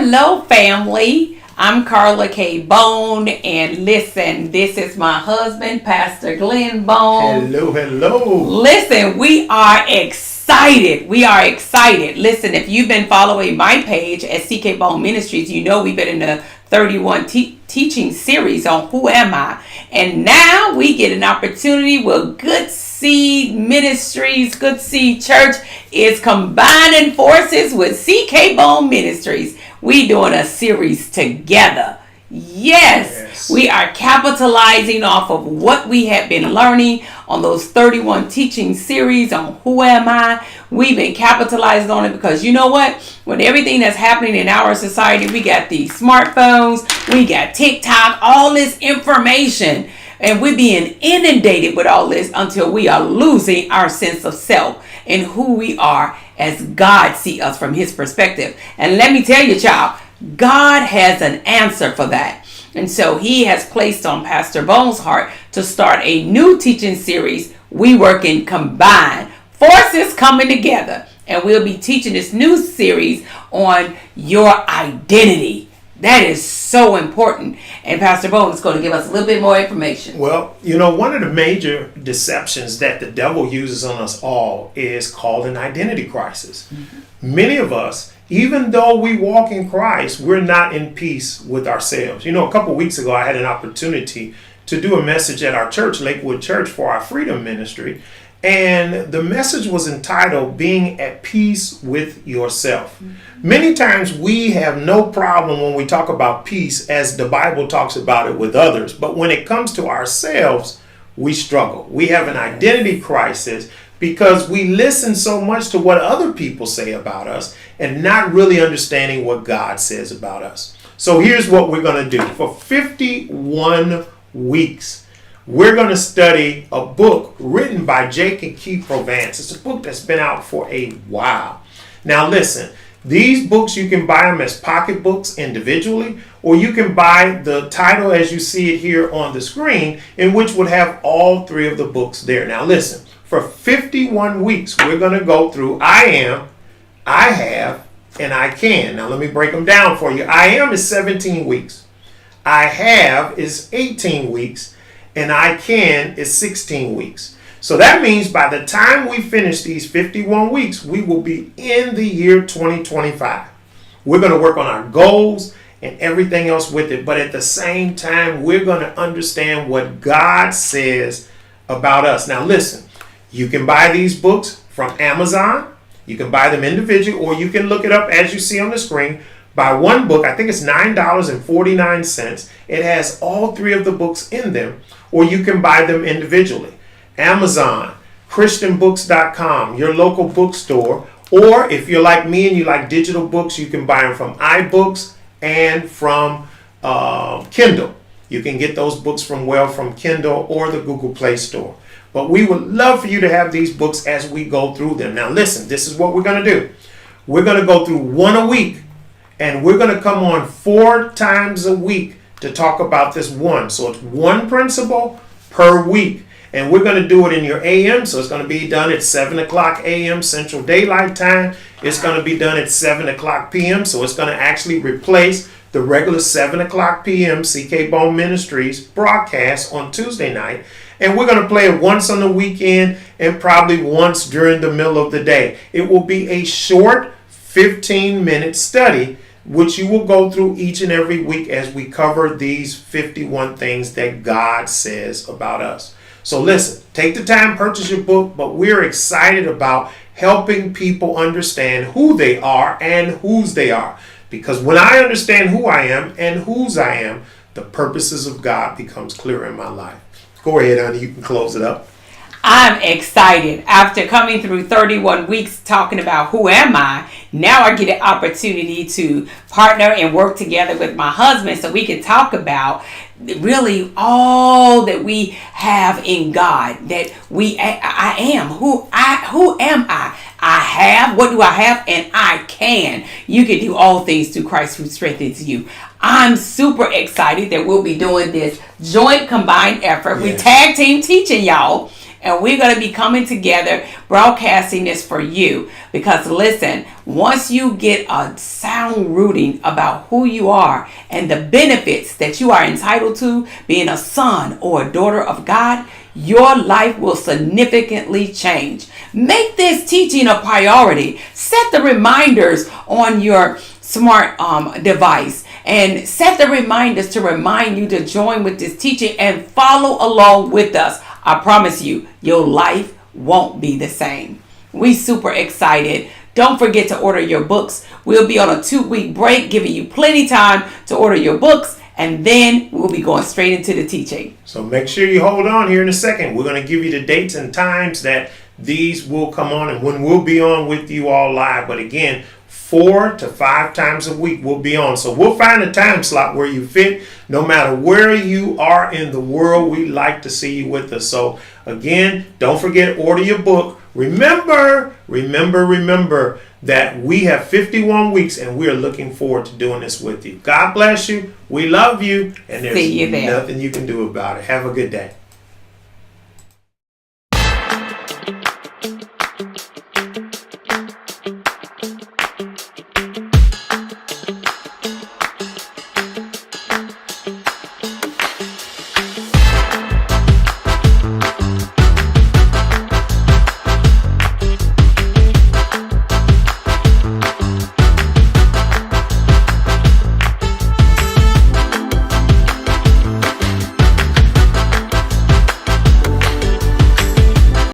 Hello, family. I'm Carla K. Bone, and listen, this is my husband, Pastor Glenn Bone. Hello, hello. Listen, we are excited. Listen, if you've been following my page at CK Bone Ministries, you know we've been in the 31 teaching series on Who Am I? And now we get an opportunity with Good Seed Ministries. Good Seed Church is combining forces with CK Bone Ministries. We doing a series together. Yes, we are capitalizing off of what we have been learning on those 31 teaching series on Who Am I? We've been capitalizing on it because you know what? With everything that's happening in our society, we got these smartphones, we got TikTok, all this information, and we're being inundated with all this until we are losing our sense of self and who we are as God sees us from his perspective. And let me tell you, child, God has an answer for that. And so he has placed on Pastor Bone's heart to start a new teaching series. We working combined, forces coming together. And we'll be teaching this new series on your identity. That is so important. And Pastor Bone is going to give us a little bit more information. Well, you know, one of the major deceptions that the devil uses on us all is called an identity crisis. Mm-hmm. Many of us, even though we walk in Christ, we're not in peace with ourselves. You know, a couple of weeks ago, I had an opportunity to do a message at our church, Lakewood Church, for our Freedom Ministry. And the message was entitled, Being at Peace with Yourself. Mm-hmm. Many times we have no problem when we talk about peace as the Bible talks about it with others. But when it comes to ourselves, we struggle. We have an identity crisis because we listen so much to what other people say about us and not really understanding what God says about us. So here's what we're going to do. For 51 weeks, we're going to study a book written by Jake and Key Provance. It's a book that's been out for a while. Now listen, these books, you can buy them as pocketbooks individually, or you can buy the title as you see it here on the screen, in which would have all three of the books there. Now listen, for 51 weeks, we're going to go through I am, I have, and I can. Now let me break them down for you. I am is 17 weeks. I have is 18 weeks. And I can is 16 weeks. So that means by the time we finish these 51 weeks, we will be in the year 2025. We're going to work on our goals and everything else with it. But at the same time, we're going to understand what God says about us. Now listen, you can buy these books from Amazon. You can buy them individually, or you can look it up as you see on the screen. Buy one book, I think it's $9.49. It has all three of the books in them, or you can buy them individually. Amazon, christianbooks.com, your local bookstore, or if you're like me and you like digital books, you can buy them from iBooks and from Kindle. You can get those books from Kindle or the Google Play Store. But we would love for you to have these books as we go through them. Now listen, this is what we're going to do. We're going to go through one a week. And we're going to come on 4 times a week to talk about this one. So it's one principle per week. And we're going to do it in your AM. So it's going to be done at 7 o'clock AM Central Daylight Time. It's going to be done at 7 o'clock PM. So it's going to actually replace the regular 7 o'clock PM CK Bone Ministries broadcast on Tuesday night. And we're going to play it once on the weekend and probably once during the middle of the day. It will be a short 15-minute study, which you will go through each and every week as we cover these 51 things that God says about us. So listen, take the time, purchase your book, but we're excited about helping people understand who they are and whose they are. Because when I understand who I am and whose I am, the purposes of God becomes clear in my life. Go ahead, honey, you can close it up. I'm excited. After coming through 31 weeks talking about who am I, now I get an opportunity to partner and work together with my husband so we can talk about really all that we have in God, that I am. Who am I? I have, what do I have? And I can. You can do all things through Christ who strengthens you. I'm super excited that we'll be doing this joint combined effort. Yes. We tag team teaching y'all. And we're going to be coming together, broadcasting this for you. Because listen, once you get a sound rooting about who you are and the benefits that you are entitled to being a son or a daughter of God, your life will significantly change. Make this teaching a priority. Set the reminders on your smart device and set the reminders to remind you to join with this teaching and follow along with us. I promise you, your life won't be the same. We super excited. Don't forget to order your books. We'll be on a 2-week break, giving you plenty time to order your books, and then we'll be going straight into the teaching. So make sure you hold on here in a second. We're going to give you the dates and times that these will come on and when we'll be on with you all live. But again, 4 to 5 times a week we'll be on. So we'll find a time slot where you fit. No matter where you are in the world, we'd like to see you with us. So again, don't forget, order your book. Remember that we have 51 weeks and we're looking forward to doing this with you. God bless you. We love you. And there's nothing you can do about it. Have a good day.